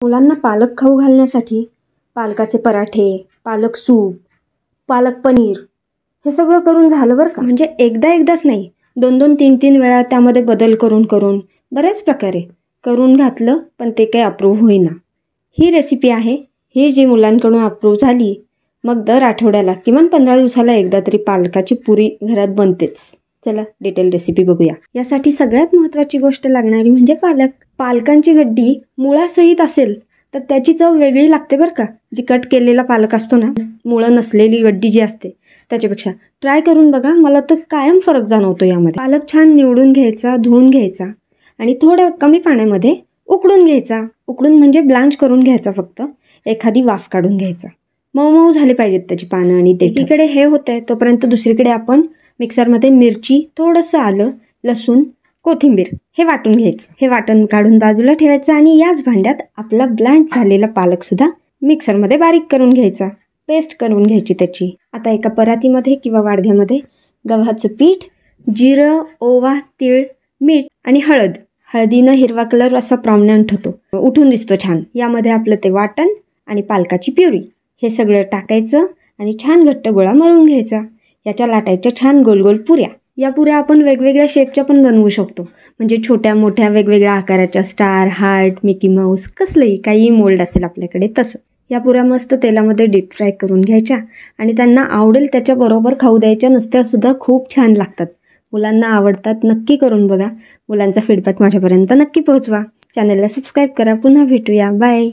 मुलांना पालक खाऊ घालण्यासाठी पालकाचे पराठे, पालक सूप, पालक पनीर हे सगळं करून झालं बरं का. म्हणजे एकदाच नाही, 2-2, 3-3 वेळा त्यामध्ये बदल करून बऱ्याच प्रकारे करून घातलं, पण ते काही अप्रूव्ह होईना. ही रेसिपी आहे. ही जी मुलांकडून अप्रूव्ह झाली, मग दर आठवड्याला किमान 15 दिवसाला एकदा तरी पालकाची पुरी घरात बनतेच. चला डिटेल रेसिपी बघूया. यासाठी सगळ्यात महत्त्वाची गोष्ट लागणारी म्हणजे पालक. पालकांची गड्डी मुळासहित असेल तर त्याची चव वेगळी लागते बरं का. जी कट केलेला पालक असतो ना, मुळं नसलेली गड्डी जी असते त्याच्यापेक्षा. ट्राय करून बघा, मला तर कायम फरक जाणवतो यामध्ये. पालक छान निवडून घ्यायचा, धुवून घ्यायचा आणि थोड्या कमी पाण्यामध्ये उकडून घ्यायचा. उकडून म्हणजे ब्लांच करून घ्यायचा, फक्त एखादी वाफ काढून घ्यायचा. मऊ झाले पाहिजेत त्याची पानं. आणि एकीकडे हे होतंय तोपर्यंत दुसरीकडे आपण मिक्सरमध्ये मिरची, थोडंसं आलं, लसूण, कोथिंबीर हे वाटून घ्यायचं. हे वाटण काढून बाजूला ठेवायचं आणि याच भांड्यात आपला ब्लँच झालेला पालकसुद्धा मिक्सरमध्ये बारीक करून घ्यायचा, पेस्ट करून घ्यायची त्याची. आता एका परातीमध्ये किंवा वाडग्यामध्ये गव्हाचं पीठ, जिरं, ओवा, तीळ, मीठ आणि हळद. हळदीनं हिरवा कलर असा प्रॉमिनंट होतो, उठून दिसतो छान. यामध्ये आपलं ते वाटण आणि पालकाची प्युरी हे सगळं टाकायचं आणि छान घट्ट गोळा मळून घ्यायचा. याच्या लाटायच्या छान गोल गोल पुऱ्या. या पुऱ्या आपण वेगवेगळ्या शेपच्या पण बनवू शकतो. म्हणजे छोट्या मोठ्या वेगवेगळ्या आकाराच्या, स्टार, हार्ट, मिकी माऊस, कसलंही काही मोल्ड असेल आपल्याकडे तसं. या पुऱ्या मस्त तेलामध्ये डीप फ्राय करून घ्यायच्या आणि त्यांना आवडेल त्याच्याबरोबर खाऊ द्यायच्या. नुसत्यासुद्धा खूप छान लागतात. मुलांना आवडतात. नक्की करून बघा. मुलांचा फीडबॅक माझ्यापर्यंत नक्की पोहोचवा. चॅनलला सबस्क्राईब करा. पुन्हा भेटूया. बाय.